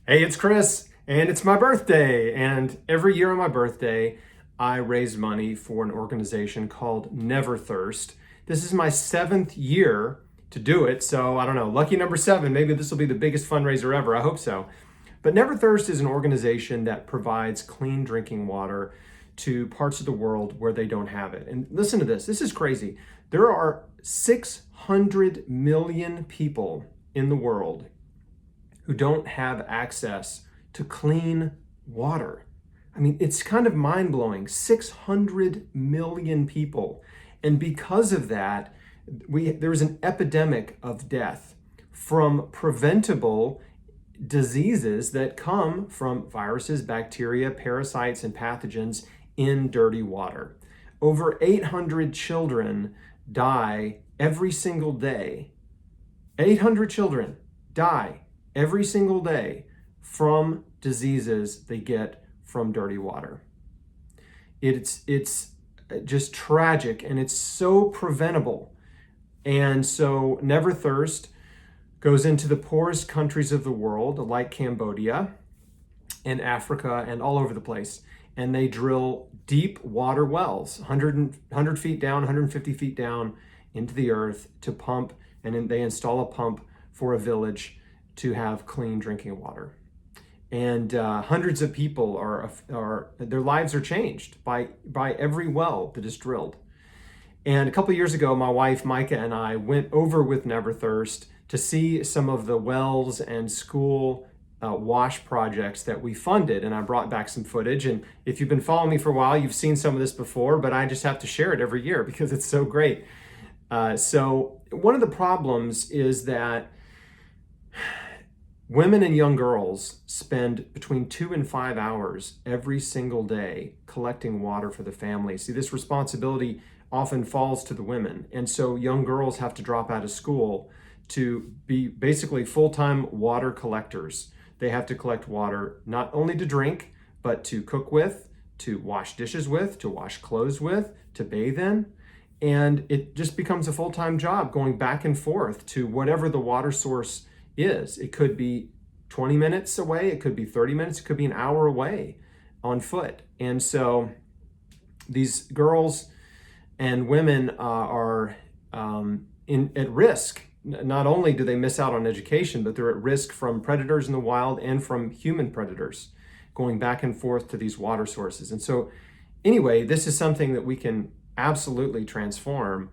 Hey, it's Chris, and it's my birthday. And every year on my birthday, I raise money for an organization called Never Thirst. This is my 7th year to do it, so I don't know, lucky number 7. Maybe this will be the biggest fundraiser ever. I hope so. But Never Thirst is an organization that provides clean drinking water to parts of the world where they don't have it. And listen to this is crazy. There are 600 million people in the world who don't have access to clean water. I mean, it's kind of mind-blowing. 600 million people. And because of that, there's an epidemic of death from preventable diseases that come from viruses, bacteria, parasites, and pathogens in dirty water. Over 800 children die every single day. 800 children die every single day from diseases they get from dirty water. It's just tragic, and it's so preventable. And so Never Thirst goes into the poorest countries of the world, like Cambodia and Africa and all over the place. And they drill deep water wells, 100 feet down, 150 feet down into the earth to pump, and then they install a pump for a village to have clean drinking water. And hundreds of people are their lives are changed by every well that is drilled. And a couple of years ago, my wife Micah and I went over with Never Thirst to see some of the wells and school wash projects that we funded, and I brought back some footage. And if you've been following me for a while, you've seen some of this before, but I just have to share it every year because it's so great. So one of the problems is that women and young girls spend between 2 and 5 hours every single day collecting water for the family. See, this responsibility often falls to the women. And so young girls have to drop out of school to be basically full-time water collectors. They have to collect water not only to drink, but to cook with, to wash dishes with, to wash clothes with, to bathe in. And it just becomes a full-time job going back and forth to whatever the water source is. It could be 20 minutes away, it could be 30 minutes, it could be an hour away on foot. And so these girls and women are at risk. Not only do they miss out on education, but they're at risk from predators in the wild and from human predators going back and forth to these water sources. And so anyway, this is something that we can absolutely transform.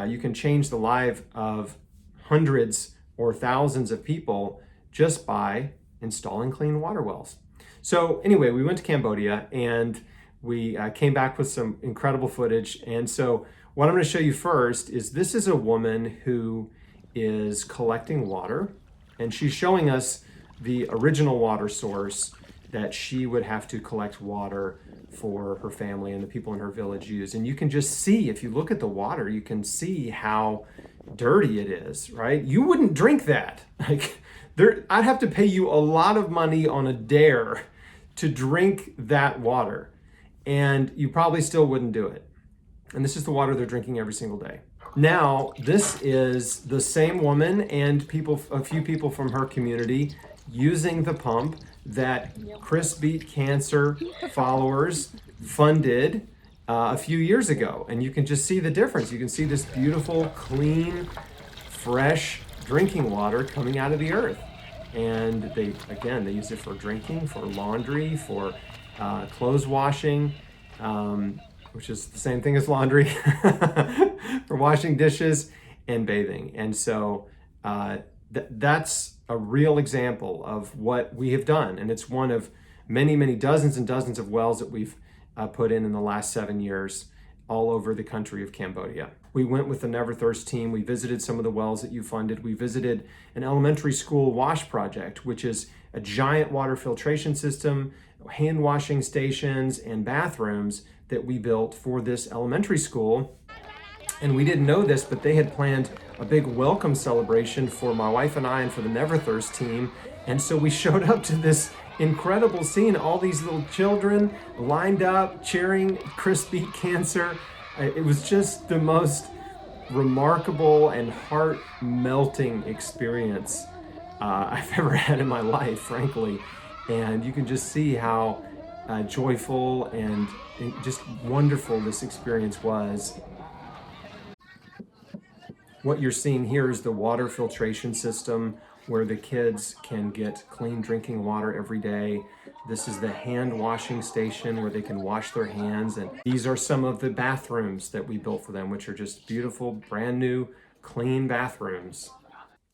You can change the life of hundreds or thousands of people just by installing clean water wells. So anyway, we went to Cambodia, and we came back with some incredible footage. And so what I'm going to show you first is this is a woman who is collecting water, and she's showing us the original water source that she would have to collect water for her family and the people in her village use. And you can just see, if you look at the water, you can see how dirty it is, right? You wouldn't drink that. I'd have to pay you a lot of money on a dare to drink that water, and you probably still wouldn't do it. And this is the water they're drinking every single day. Now, this is the same woman and a few people from her community using the pump that chrisbeatcancer followers funded a few years ago. And you can just see the difference. You can see this beautiful, clean, fresh drinking water coming out of the earth. And they use it for drinking, for laundry, for clothes washing, which is the same thing as laundry, for washing dishes and bathing. And so that's a real example of what we have done. And it's one of many, many dozens and dozens of wells that we've put in the last 7 years all over the country of Cambodia. We went with the Never Thirst team. We visited some of the wells that you funded. We visited an elementary school wash project, which is a giant water filtration system, hand washing stations, and bathrooms that we built for this elementary school. And we didn't know this, but they had planned a big welcome celebration for my wife and I and for the Never Thirst team. And so we showed up to this incredible scene, all these little children lined up cheering chrisbeatcancer. It was just the most remarkable and heart-melting experience I've ever had in my life, frankly. And you can just see how joyful and just wonderful this experience was. What you're seeing here is the water filtration system where the kids can get clean drinking water every day. This is the hand washing station where they can wash their hands. And these are some of the bathrooms that we built for them, which are just beautiful, brand new, clean bathrooms.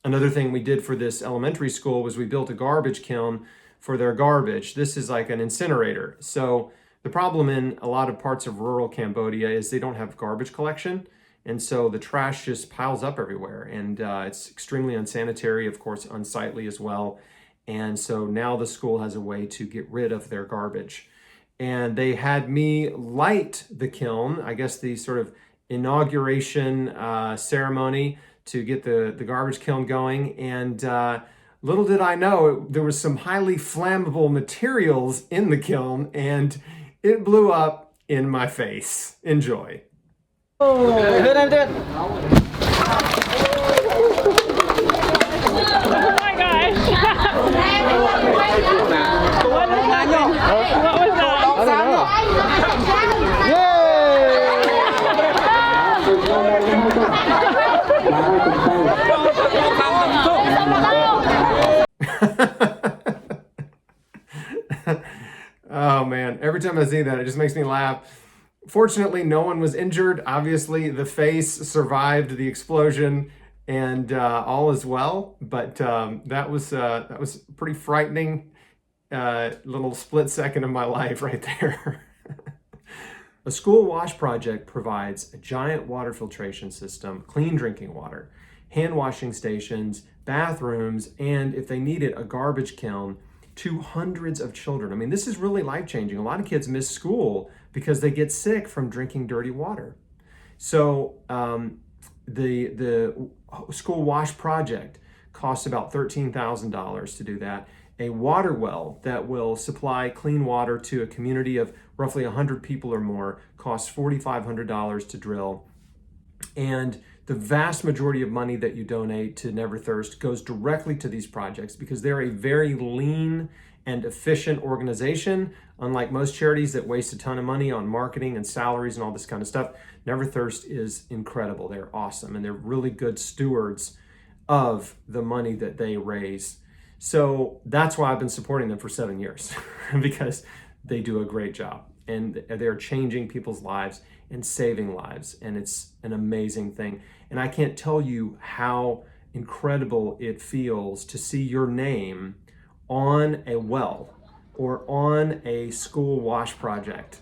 Another thing we did for this elementary school was we built a garbage kiln for their garbage. This is like an incinerator. So the problem in a lot of parts of rural Cambodia is they don't have garbage collection. And so the trash just piles up everywhere, and it's extremely unsanitary, of course, unsightly as well. And so now the school has a way to get rid of their garbage. And they had me light the kiln, I guess the sort of inauguration ceremony to get the garbage kiln going. And little did I know, there was some highly flammable materials in the kiln, and it blew up in my face. Enjoy. Oh my gosh. What was that? I don't know. Oh man, every time I see that, it just makes me laugh. Fortunately, no one was injured. Obviously, the face survived the explosion, and all is well. But that was pretty frightening little split second of my life right there. A school wash project provides a giant water filtration system, clean drinking water, hand washing stations, bathrooms, and if they need it, a garbage kiln to hundreds of children. I mean, this is really life-changing. A lot of kids miss school because they get sick from drinking dirty water. So the school wash project costs about $13,000 to do that. A water well that will supply clean water to a community of roughly 100 people or more costs $4,500 to drill. And the vast majority of money that you donate to Never Thirst goes directly to these projects because they're a very lean and efficient organization. Unlike most charities that waste a ton of money on marketing and salaries and all this kind of stuff, Never Thirst is incredible. They're awesome, and they're really good stewards of the money that they raise. So that's why I've been supporting them for 7 years because they do a great job, and they're changing people's lives and saving lives, and it's an amazing thing. And I can't tell you how incredible it feels to see your name on a well or on a school wash project.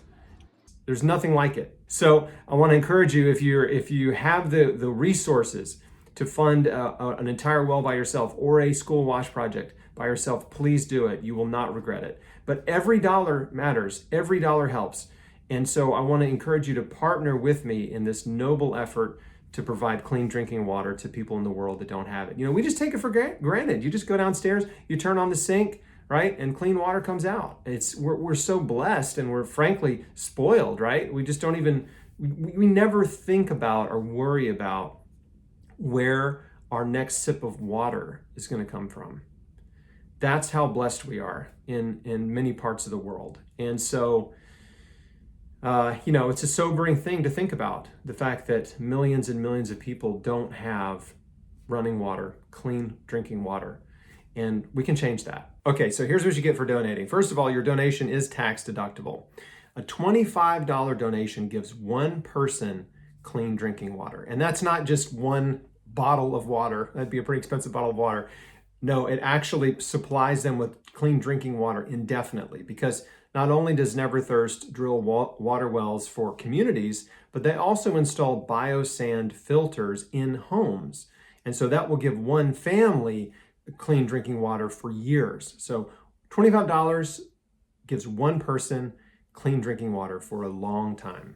There's nothing like it. So I want to encourage you, if you have the resources to fund an entire well by yourself or a school wash project by yourself, please do it. You will not regret it. But every dollar matters. Every dollar helps. And so I want to encourage you to partner with me in this noble effort to provide clean drinking water to people in the world that don't have it. You know, we just take it for granted. You just go downstairs, you turn on the sink, right? And clean water comes out. We're so blessed, and we're frankly spoiled, right? We just don't even, we never think about or worry about where our next sip of water is going to come from. That's how blessed we are in many parts of the world. And so, it's a sobering thing to think about, the fact that millions and millions of people don't have running water, clean drinking water, and we can change that. Okay, so here's what you get for donating. First of all, your donation is tax deductible. A $25 donation gives one person clean drinking water. And that's not just one bottle of water. That'd be a pretty expensive bottle of water. No, it actually supplies them with clean drinking water indefinitely, because not only does Never Thirst drill water wells for communities, but they also install biosand filters in homes. And so that will give one family clean drinking water for years. So $25 gives one person clean drinking water for a long time.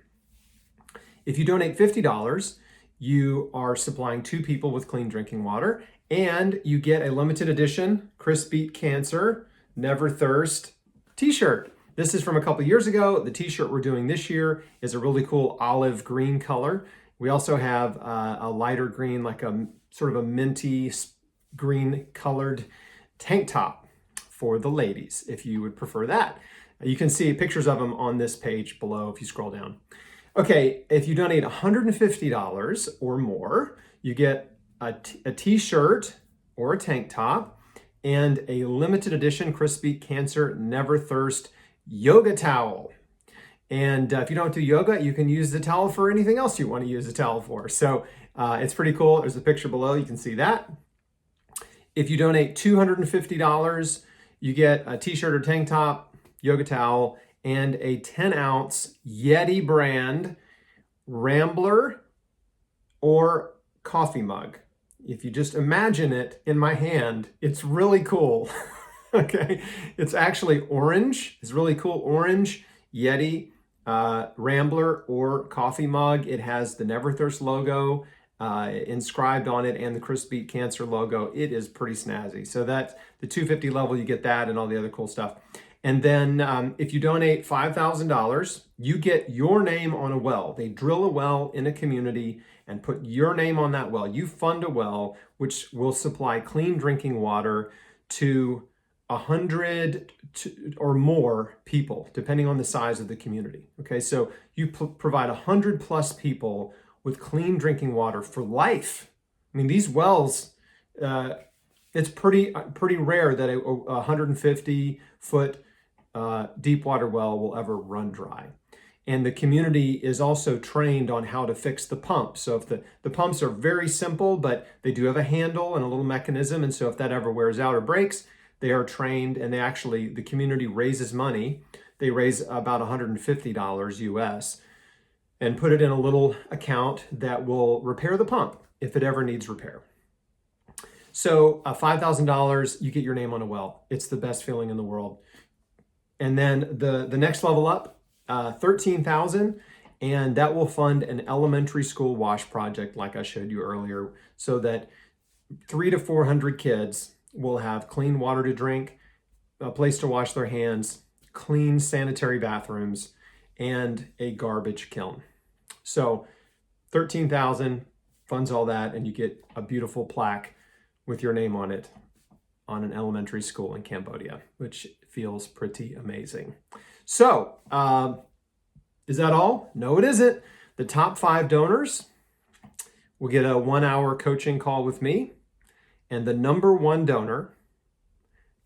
If you donate $50, you are supplying 2 people with clean drinking water, and you get a limited edition Chris Beat Cancer Never Thirst t-shirt. This is from a couple years ago. The t-shirt we're doing this year is a really cool olive green color. We also have a lighter green, like a sort of a minty green colored tank top for the ladies, if you would prefer that. You can see pictures of them on this page below if you scroll down. Okay, if you donate $150 or more, you get a t-shirt or a tank top and a limited edition Chris Beat Cancer Never Thirst yoga towel. And if you don't do yoga, you can use the towel for anything else you want to use the towel for. So it's pretty cool. There's a picture below. You can see that. If you donate $250, you get a t-shirt or tank top, yoga towel, and a 10-ounce Yeti brand Rambler or coffee mug. If you just imagine it in my hand, it's really cool. Okay, it's actually orange. It's really cool orange Yeti Rambler or coffee mug. It has the Never Thirst logo inscribed on it and the Chris Beat Cancer logo. It is pretty snazzy. So that's the $250 level, you get that and all the other cool stuff. And then if you donate $5,000, you get your name on a well. They drill a well in a community and put your name on that well. You fund a well, which will supply clean drinking water to 100 or more people, depending on the size of the community. Okay, so you provide 100 plus people with clean drinking water for life. I mean, these wells, it's pretty rare that a 150-foot deep water well will ever run dry. And the community is also trained on how to fix the pump. So if the pumps are very simple, but they do have a handle and a little mechanism. And so if that ever wears out or breaks, they are trained, and the community raises money. They raise about $150 US and put it in a little account that will repair the pump if it ever needs repair. So $5,000, you get your name on a well. It's the best feeling in the world. And then the next level up, $13,000, and that will fund an elementary school wash project like I showed you earlier, so that 300 to 400 kids will have clean water to drink, a place to wash their hands, clean sanitary bathrooms, and a garbage kiln. So $13,000 funds all that, and you get a beautiful plaque with your name on it on an elementary school in Cambodia, which feels pretty amazing. So, is that all? No, it isn't. The top 5 donors will get a 1-hour coaching call with me, and the number 1 donor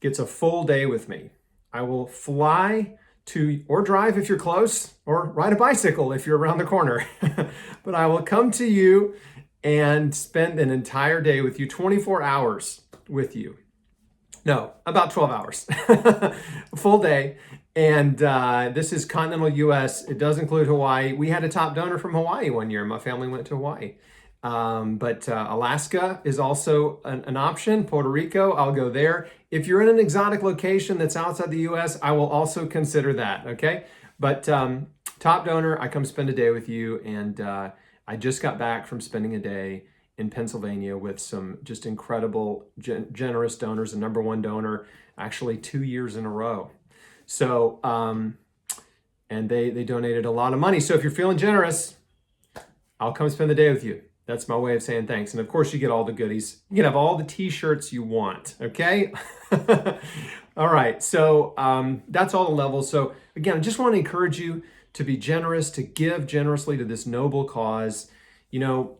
gets a full day with me. I will fly to, or drive if you're close, or ride a bicycle if you're around the corner. But I will come to you and spend an entire day with you, 24 hours with you. No, about 12 hours, a full day. And this is continental US. It does include Hawaii. We had a top donor from Hawaii one year. My family went to Hawaii. But Alaska is also an option. Puerto Rico, I'll go there. If you're in an exotic location that's outside the US, I will also consider that, okay? But top donor, I come spend a day with you. And I just got back from spending a day in Pennsylvania with some just incredible, generous donors. The number 1 donor, actually 2 years in a row. So, and they donated a lot of money. So if you're feeling generous, I'll come spend the day with you. That's my way of saying thanks. And of course, you get all the goodies. You can have all the t-shirts you want, okay? All right, so that's all the levels. So again, I just want to encourage you to be generous, to give generously to this noble cause. You know,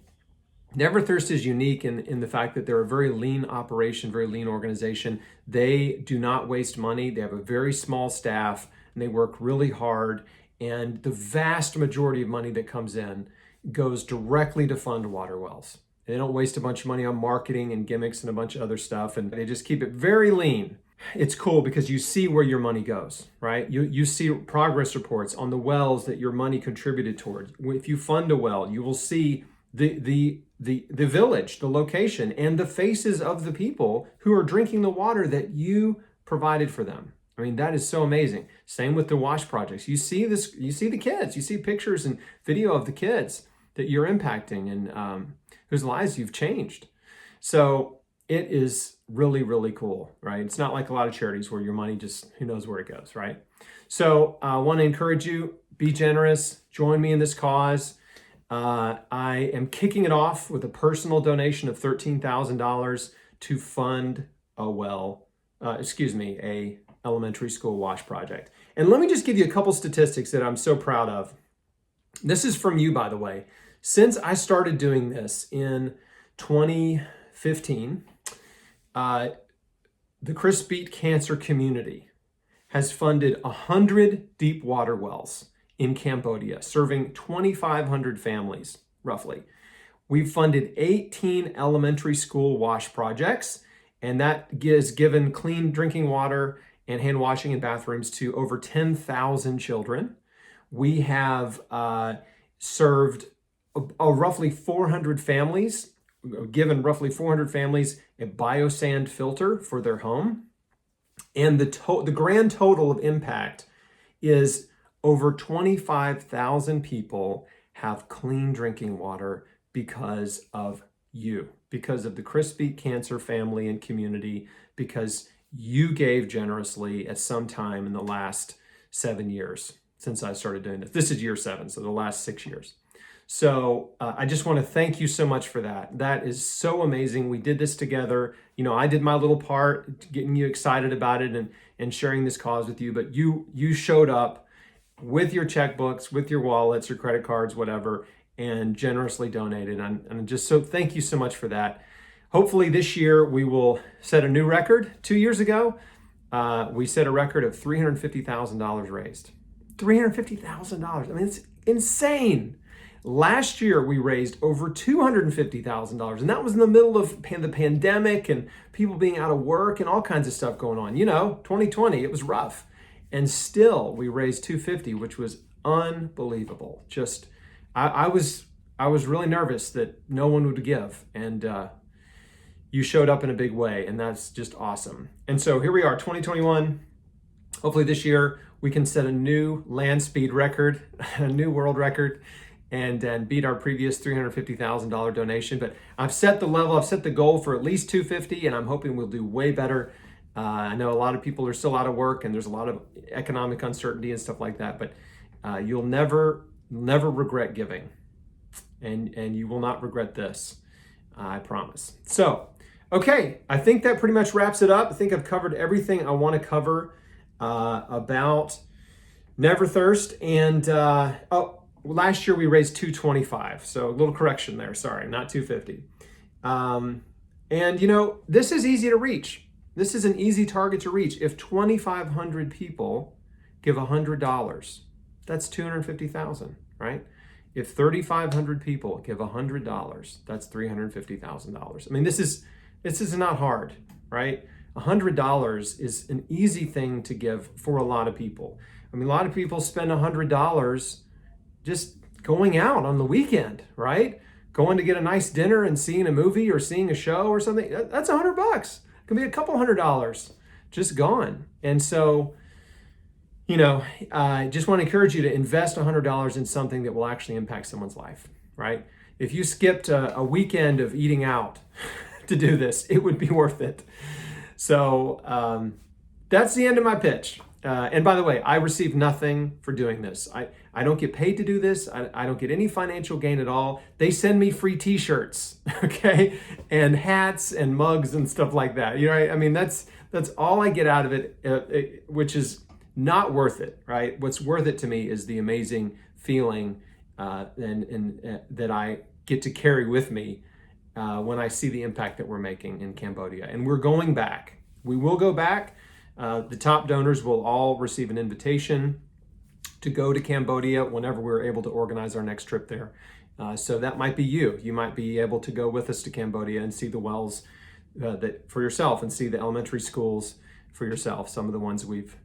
Never Thirst is unique in the fact that they're a very lean operation, very lean organization. They do not waste money. They have a very small staff, and they work really hard. And the vast majority of money that comes in goes directly to fund water wells. They don't waste a bunch of money on marketing and gimmicks and a bunch of other stuff, and they just keep it very lean. It's cool because you see where your money goes, right? You see progress reports on the wells that your money contributed towards. If you fund a well, you will see the village, the location, and the faces of the people who are drinking the water that you provided for them. I mean, that is so amazing. Same with the wash projects. You see this, you see the kids, you see pictures and video of the kids that you're impacting and whose lives you've changed. So it is really, really cool, right? It's not like a lot of charities where your money just, who knows where it goes, right? So I want to encourage you, be generous, join me in this cause. I am kicking it off with a personal donation of $13,000 to fund a elementary school wash project. And let me just give you a couple statistics that I'm so proud of. This is from you, by the way. Since I started doing this in 2015, the Chris Beat Cancer community has funded 100 deep water wells in Cambodia, serving 2,500 families, roughly. We've funded 18 elementary school wash projects, and that has given clean drinking water and hand washing in bathrooms to over 10,000 children. We have served roughly 400 families, given roughly 400 families a biosand filter for their home. And the grand total of impact is over 25,000 people have clean drinking water because of you, because of the Chris Beat Cancer family and community, because you gave generously at some time in the last 7 years since I started doing this. This is year 7, so the last 6 years. So I just want to thank you so much for that. That is so amazing. We did this together. You know, I did my little part, getting you excited about it and sharing this cause with you, but you showed up with your checkbooks, with your wallets, your credit cards, whatever, and generously donated. And just so thank you so much for that. Hopefully this year we will set a new record. 2 years ago, we set a record of $350,000 raised. $350,000. I mean, it's insane. Last year, we raised over $250,000, and that was in the middle of the pandemic and people being out of work and all kinds of stuff going on. You know, 2020, it was rough. And still, we raised $250,000, which was unbelievable. Just, I was really nervous that no one would give, and you showed up in a big way, and that's just awesome. And so here we are, 2021. Hopefully this year, we can set a new land speed record, a new world record, and beat our previous $350,000 donation. But I've set the level, I've set the goal for at least $250,000, and I'm hoping we'll do way better. I know a lot of people are still out of work, and there's a lot of economic uncertainty and stuff like that, but you'll never regret giving, and you will not regret this, I promise. So, okay, I think that pretty much wraps it up. I think I've covered everything I want to cover about Never Thirst, and last year we raised $225, so a little correction there. Sorry, not $250. And you know, this is easy to reach. This is an easy target to reach. If 2,500 people give $100, that's $250,000, right? If 3,500 people give $100, that's $350,000. I mean, this is not hard, right? $100 is an easy thing to give for a lot of people. I mean, a lot of people spend $100 just going out on the weekend, right? Going to get a nice dinner and seeing a movie or seeing a show or something. That's $100. It can be a couple $100 just gone. And so, you know, I just want to encourage you to invest $100 in something that will actually impact someone's life, right? If you skipped a weekend of eating out to do this, it would be worth it. So that's the end of my pitch. And by the way, I receive nothing for doing this. I don't get paid to do this. I don't get any financial gain at all. They send me free t-shirts, okay? And hats and mugs and stuff like that. You know, I mean, that's all I get out of it, which is not worth it, right? What's worth it to me is the amazing feeling and that I get to carry with me when I see the impact that we're making in Cambodia. And we're going back. We will go back. The top donors will all receive an invitation to go to Cambodia whenever we're able to organize our next trip there. So that might be you. You might be able to go with us to Cambodia and see the wells that for yourself and see the elementary schools for yourself, some of the ones we've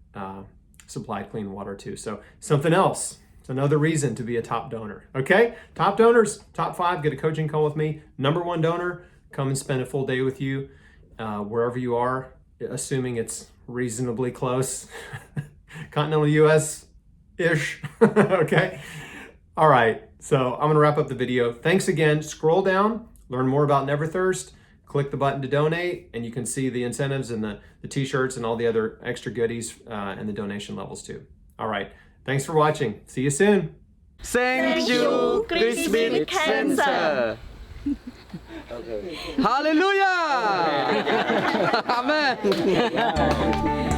supplied clean water to. So something else. It's another reason to be a top donor. Okay? Top donors, top 5, get a coaching call with me. Number 1 donor, come and spend a full day with you wherever you are, assuming it's reasonably close. Continental US-ish. Okay? All right. So I'm going to wrap up the video. Thanks again. Scroll down, learn more about Never Thirst, click the button to donate, and you can see the incentives and the t-shirts and all the other extra goodies and the donation levels too. All right. Thanks for watching. See you soon. Thank you, Chris Beat Cancer. Hallelujah! Amen.